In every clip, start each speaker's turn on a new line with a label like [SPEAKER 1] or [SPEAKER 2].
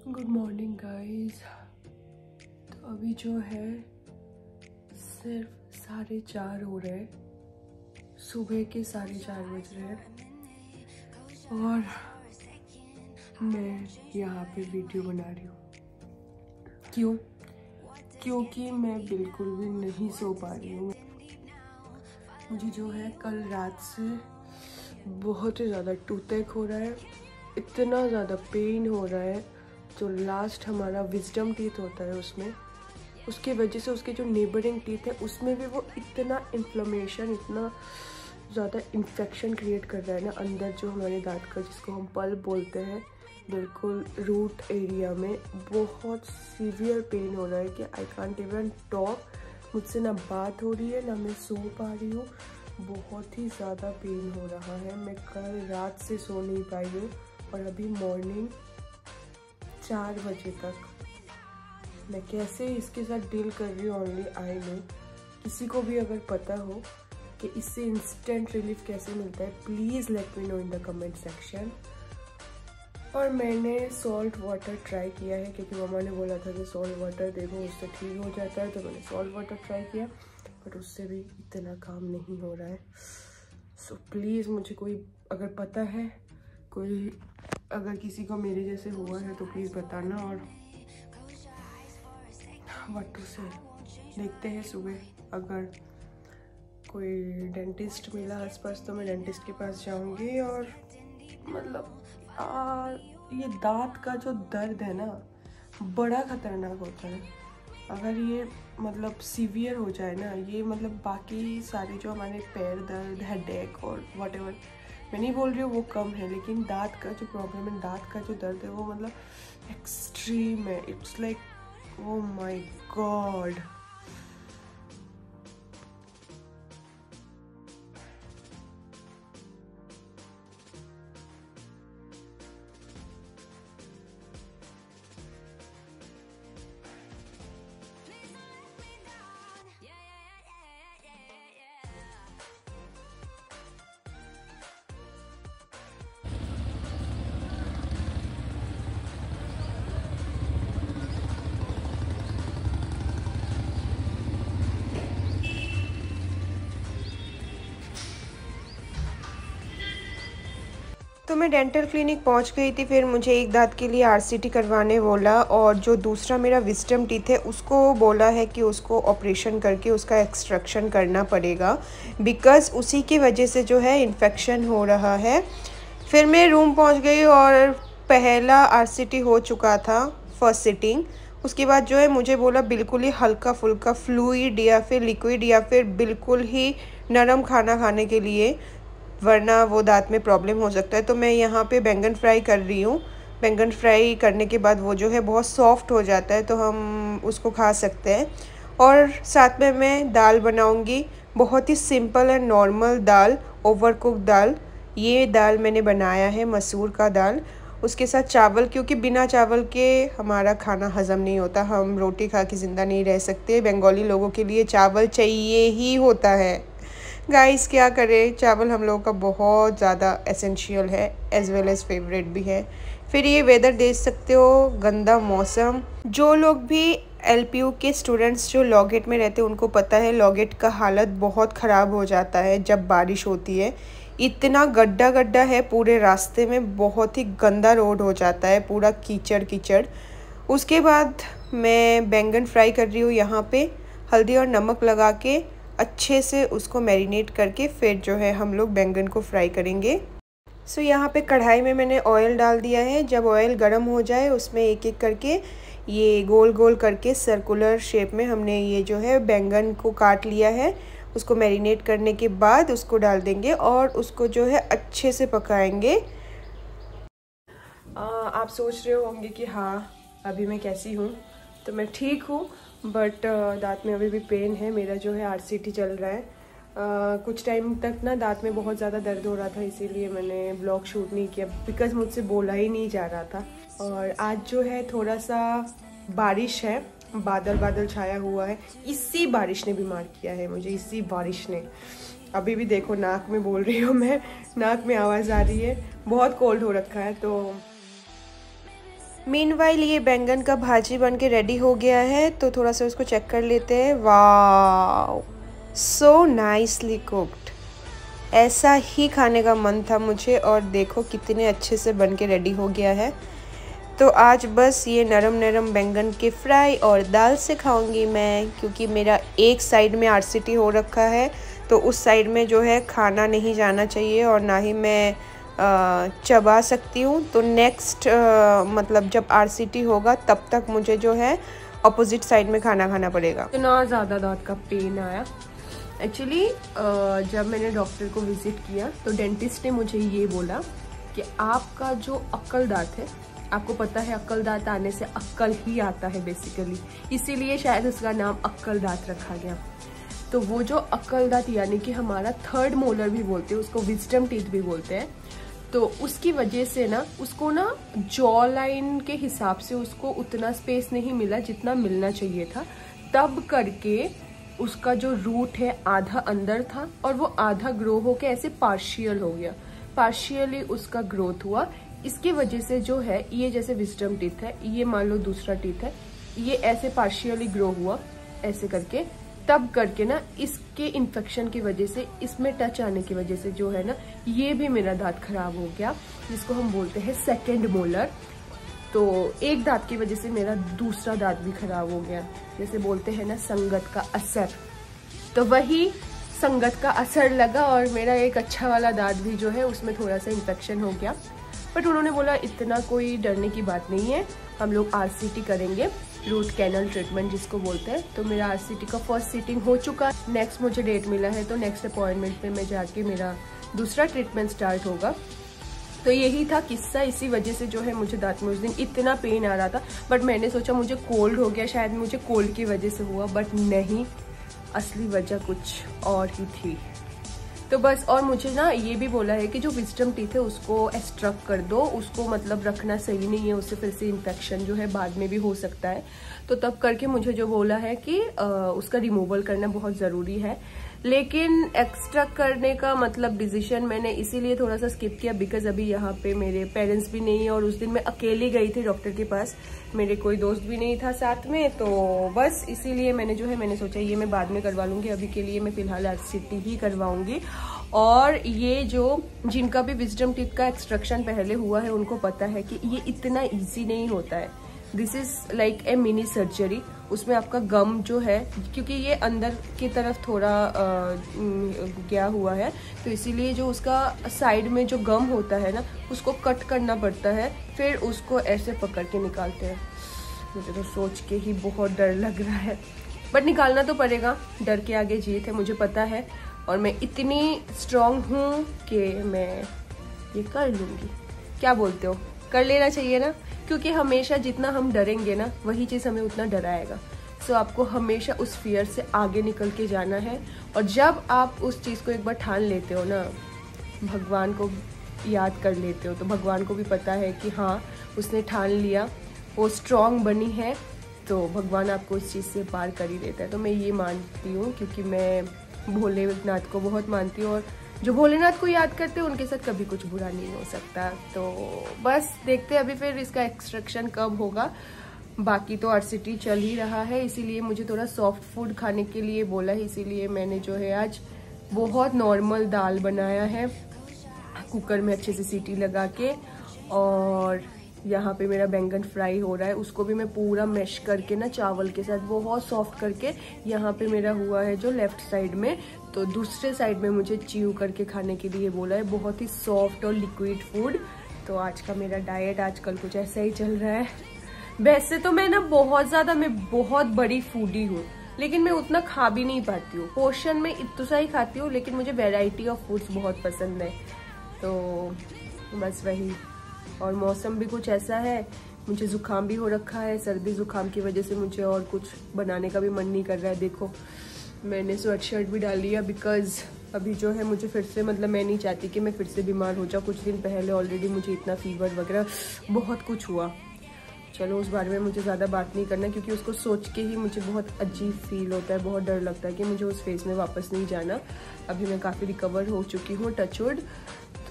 [SPEAKER 1] Good morning guys. तो अभी जो है सिर्फ 4:30 हो रहे हैं, सुबह के 4:30 बज रहे हैं और मैं यहाँ पे वीडियो बना रही हूँ। क्यों? क्योंकि मैं बिल्कुल भी नहीं सो पा रही हूँ। मुझे जो है कल रात से बहुत ही ज़्यादा टूथेक हो रहा है, इतना ज़्यादा पेन हो रहा है। जो लास्ट हमारा विजडम टीथ होता है उसमें, उसकी वजह से उसके जो नेबरिंग टीथ है उसमें भी वो इतना इन्फ्लेमेशन, इतना ज़्यादा इन्फेक्शन क्रिएट कर रहा है ना अंदर, जो हमारे दांत का जिसको हम पल्प बोलते हैं, बिल्कुल रूट एरिया में बहुत सीवियर पेन हो रहा है कि आई कांट इवन टॉक। मुझसे ना बात हो रही है ना मैं सो पा रही हूँ, बहुत ही ज़्यादा पेन हो रहा है। मैं कल रात से सो नहीं पाई हूँ और अभी मॉर्निंग 4 बजे तक मैं कैसे इसके साथ डील कर रही हूँ ओनली आई नो। किसी को भी अगर पता हो कि इससे इंस्टेंट रिलीफ कैसे मिलता है, please let me know in the comment section. और मैंने सॉल्ट वाटर ट्राई किया है क्योंकि मम्मा ने बोला था कि सॉल्ट वाटर देखो उससे ठीक हो जाता है, तो मैंने सॉल्ट वाटर ट्राई किया बट उससे भी इतना काम नहीं हो रहा है। सो प्लीज़ मुझे कोई अगर पता है, कोई अगर किसी को मेरे जैसे हुआ है तो प्लीज़ बताना। और व्हाट टू से, देखते हैं सुबह अगर कोई डेंटिस्ट मिला आसपास तो मैं डेंटिस्ट के पास जाऊंगी। और मतलब ये दांत का जो दर्द है ना बड़ा खतरनाक होता है। अगर ये मतलब सीवियर हो जाए ना, ये मतलब बाकी सारे जो हमारे पैर दर्द, हेडेक और व्हाटएवर, मैं नहीं बोल रही हूँ वो कम है, लेकिन दांत का जो प्रॉब्लम है, दांत का जो दर्द है वो मतलब एक्सट्रीम है। It's like oh my God. तो मैं डेंटल क्लिनिक पहुंच गई थी। फिर मुझे एक दांत के लिए आरसीटी करवाने बोला और जो दूसरा मेरा विजडम टीथ है उसको बोला है कि उसको ऑपरेशन करके उसका एक्सट्रैक्शन करना पड़ेगा, बिकॉज़ उसी की वजह से जो है इन्फेक्शन हो रहा है। फिर मैं रूम पहुंच गई और पहला आरसीटी हो चुका था, फर्स्ट सिटिंग। उसके बाद जो है मुझे बोला बिल्कुल ही हल्का फुल्का फ्लूइड या फिर लिक्विड या फिर बिल्कुल ही नरम खाना खाने के लिए, वरना वो दांत में प्रॉब्लम हो सकता है। तो मैं यहाँ पे बैंगन फ्राई कर रही हूँ। बैंगन फ्राई करने के बाद वो जो है बहुत सॉफ्ट हो जाता है तो हम उसको खा सकते हैं। और साथ में मैं दाल बनाऊँगी, बहुत ही सिंपल एंड नॉर्मल दाल, ओवर कुक दाल। ये दाल मैंने बनाया है मसूर का दाल। उसके साथ चावल, क्योंकि बिना चावल के हमारा खाना हज़म नहीं होता, हम रोटी खा के ज़िंदा नहीं रह सकते। बंगाली लोगों के लिए चावल चाहिए ही होता है। गाइस क्या करें, चावल हम लोगों का बहुत ज़्यादा एसेंशियल है, एज वेल एज़ फेवरेट भी है। फिर ये वेदर देख सकते हो, गंदा मौसम। जो लोग भी एलपीयू के स्टूडेंट्स जो लॉगेट में रहते हैं उनको पता है लॉगेट का हालत बहुत ख़राब हो जाता है जब बारिश होती है। इतना गड्ढा गड्ढा है पूरे रास्ते में, बहुत ही गंदा रोड हो जाता है, पूरा कीचड़ कीचड़। उसके बाद मैं बैंगन फ्राई कर रही हूँ यहाँ पे, हल्दी और नमक लगा के अच्छे से उसको मैरिनेट करके फिर जो है हम लोग बैंगन को फ्राई करेंगे। सो यहाँ पे कढ़ाई में मैंने ऑयल डाल दिया है। जब ऑयल गर्म हो जाए उसमें एक एक करके ये गोल गोल करके सर्कुलर शेप में हमने ये जो है बैंगन को काट लिया है। उसको मैरिनेट करने के बाद उसको डाल देंगे और उसको जो है अच्छे से पकाएंगे। आप सोच रहे होंगे कि हाँ अभी मैं कैसी हूँ, तो मैं ठीक हूँ बट दांत में अभी भी पेन है। मेरा जो है आरसीटी चल रहा है। कुछ टाइम तक ना दांत में बहुत ज़्यादा दर्द हो रहा था, इसीलिए मैंने ब्लॉग शूट नहीं किया बिकॉज़ मुझसे बोला ही नहीं जा रहा था। और आज जो है थोड़ा सा बारिश है, बादल बादल छाया हुआ है। इसी बारिश ने बीमार किया है मुझे, इसी बारिश ने। अभी भी देखो नाक में बोल रही हूँ मैं, नाक में आवाज़ आ रही है, बहुत कोल्ड हो रखा है। तो मीनवाइल ये बैंगन का भाजी बन के रेडी हो गया है, तो थोड़ा सा उसको चेक कर लेते हैं। वाह, सो नाइसली कुक्ड। ऐसा ही खाने का मन था मुझे, और देखो कितने अच्छे से बन के रेडी हो गया है। तो आज बस ये नरम नरम बैंगन के फ्राई और दाल से खाऊंगी मैं, क्योंकि मेरा एक साइड में आरसीटी हो रखा है, तो उस साइड में जो है खाना नहीं जाना चाहिए और ना ही मैं चबा सकती हूँ। तो नेक्स्ट मतलब जब आरसीटी होगा तब तक मुझे जो है अपोजिट साइड में खाना खाना पड़ेगा। इतना ज़्यादा दांत का पेन आया। एक्चुअली जब मैंने डॉक्टर को विजिट किया तो डेंटिस्ट ने मुझे ये बोला कि आपका जो अक्कल दांत है, आपको पता है अक्कल दांत आने से अक्कल ही आता है बेसिकली, इसीलिए शायद उसका नाम अक्कल दांत रखा गया। तो वो जो अक्कल दांत यानी कि हमारा थर्ड मोलर भी बोलते हैं, उसको विजडम टीथ भी बोलते हैं, तो उसकी वजह से ना उसको ना जॉ लाइन के हिसाब से उसको उतना स्पेस नहीं मिला जितना मिलना चाहिए था, तब करके उसका जो रूट है आधा अंदर था और वो आधा ग्रो होके ऐसे पार्शियल हो गया, पार्शियली उसका ग्रोथ हुआ। इसकी वजह से जो है ये जैसे विजडम टीथ है, ये मान लो दूसरा टीथ है, ये ऐसे पार्शियली ग्रो हुआ ऐसे करके, तब करके ना इसके इन्फेक्शन की वजह से, इसमें टच आने की वजह से जो है ना ये भी मेरा दांत खराब हो गया, जिसको हम बोलते हैं सेकेंड मोलर। तो एक दांत की वजह से मेरा दूसरा दांत भी खराब हो गया, जैसे बोलते हैं ना संगत का असर, तो वही संगत का असर लगा और मेरा एक अच्छा वाला दांत भी जो है उसमें थोड़ा सा इन्फेक्शन हो गया। बट उन्होंने बोला इतना कोई डरने की बात नहीं है, हम लोग आरसीटी करेंगे, रूट कैनल ट्रीटमेंट जिसको बोलते हैं। तो मेरा आरसीटी का फर्स्ट सीटिंग हो चुका है, नेक्स्ट मुझे डेट मिला है, तो नेक्स्ट अपॉइंटमेंट पे मैं जाके मेरा दूसरा ट्रीटमेंट स्टार्ट होगा। तो यही था किस्सा, इसी वजह से जो है मुझे दांत में उस दिन इतना पेन आ रहा था। बट मैंने सोचा मुझे कोल्ड हो गया, शायद मुझे कोल्ड की वजह से हुआ, बट नहीं, असली वजह कुछ और ही थी। तो बस, और मुझे ना ये भी बोला है कि जो विजडम टीथ है उसको एक्सट्रैक्ट कर दो, उसको मतलब रखना सही नहीं है, उससे फिर से इन्फेक्शन जो है बाद में भी हो सकता है। तो तब करके मुझे जो बोला है कि उसका रिमूवल करना बहुत ज़रूरी है। लेकिन एक्सट्रैक्ट करने का मतलब डिसीजन मैंने इसीलिए थोड़ा सा स्किप किया बिकॉज अभी यहाँ पे मेरे पेरेंट्स भी नहीं है, और उस दिन मैं अकेली गई थी डॉक्टर के पास, मेरे कोई दोस्त भी नहीं था साथ में। तो बस इसीलिए मैंने सोचा ये मैं बाद में करवा लूँगी, अभी के लिए मैं फिलहाल आरसीटी ही करवाऊँगी। और ये जो जिनका भी विजडम टीथ का एक्सट्रैक्शन पहले हुआ है उनको पता है कि ये इतना ईजी नहीं होता है, this is like a mini surgery. उसमें आपका गम जो है, क्योंकि ये अंदर की तरफ थोड़ा गया हुआ है, तो इसीलिए जो उसका साइड में जो गम होता है ना उसको कट करना पड़ता है, फिर उसको ऐसे पकड़ के निकालते हैं। मुझे तो सोच के ही बहुत डर लग रहा है, बट निकालना तो पड़ेगा, डर के आगे जीत है, मुझे पता है। और मैं इतनी स्ट्रांग हूँ कि मैं ये कर लूँगी। क्या बोलते हो, कर लेना चाहिए ना, क्योंकि हमेशा जितना हम डरेंगे ना वही चीज़ हमें उतना डराएगा। सो आपको हमेशा उस फियर से आगे निकल के जाना है, और जब आप उस चीज़ को एक बार ठान लेते हो ना, भगवान को याद कर लेते हो, तो भगवान को भी पता है कि हाँ उसने ठान लिया, वो स्ट्रांग बनी है, तो भगवान आपको उस चीज़ से पार कर ही देता है। तो मैं ये मानती हूँ, क्योंकि मैं भोलेनाथ को बहुत मानती हूँ, और जो भोलेनाथ को याद करते हैं उनके साथ कभी कुछ बुरा नहीं हो सकता। तो बस देखते हैं अभी फिर इसका एक्सट्रैक्शन कब होगा। बाकी तो आरसीटी चल ही रहा है, इसीलिए मुझे थोड़ा सॉफ्ट फूड खाने के लिए बोला है, इसीलिए मैंने जो है आज बहुत नॉर्मल दाल बनाया है कुकर में अच्छे से सीटी लगा के, और यहाँ पे मेरा बैंगन फ्राई हो रहा है, उसको भी मैं पूरा मैश करके ना चावल के साथ बहुत सॉफ्ट करके यहाँ पे मेरा हुआ है जो लेफ्ट साइड में, तो दूसरे साइड में मुझे च्यू करके खाने के लिए बोला है, बहुत ही सॉफ्ट और लिक्विड फूड। तो आज का मेरा डाइट आजकल कुछ ऐसा ही चल रहा है। वैसे तो मैं ना मैं बहुत बड़ी फूडी हूँ, लेकिन मैं उतना खा भी नहीं पाती हूँ, पोर्शन में इतना सा ही खाती हूँ, लेकिन मुझे वेराइटी ऑफ फूड्स बहुत पसंद है। तो बस वही, और मौसम भी कुछ ऐसा है, मुझे जुकाम भी हो रखा है, सर्दी जुकाम की वजह से मुझे और कुछ बनाने का भी मन नहीं कर रहा है। देखो मैंने स्वेटशर्ट भी डाल लिया बिकॉज अभी जो है मुझे फिर से, मतलब मैं नहीं चाहती कि मैं फिर से बीमार हो जाऊँ। कुछ दिन पहले ऑलरेडी मुझे इतना फीवर वगैरह बहुत कुछ हुआ। चलो उस बारे में मुझे ज़्यादा बात नहीं करना, क्योंकि उसको सोच के ही मुझे बहुत अजीब फील होता है, बहुत डर लगता है कि मुझे उस फेज़ में वापस नहीं जाना। अभी मैं काफ़ी रिकवर हो चुकी हूँ, टचवुड।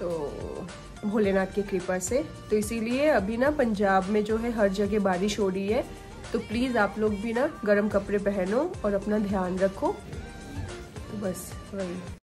[SPEAKER 1] तो भोलेनाथ की कृपा से। तो इसीलिए अभी ना पंजाब में जो है हर जगह बारिश हो रही है, तो प्लीज़ आप लोग भी ना गर्म कपड़े पहनो और अपना ध्यान रखो। तो बस वही।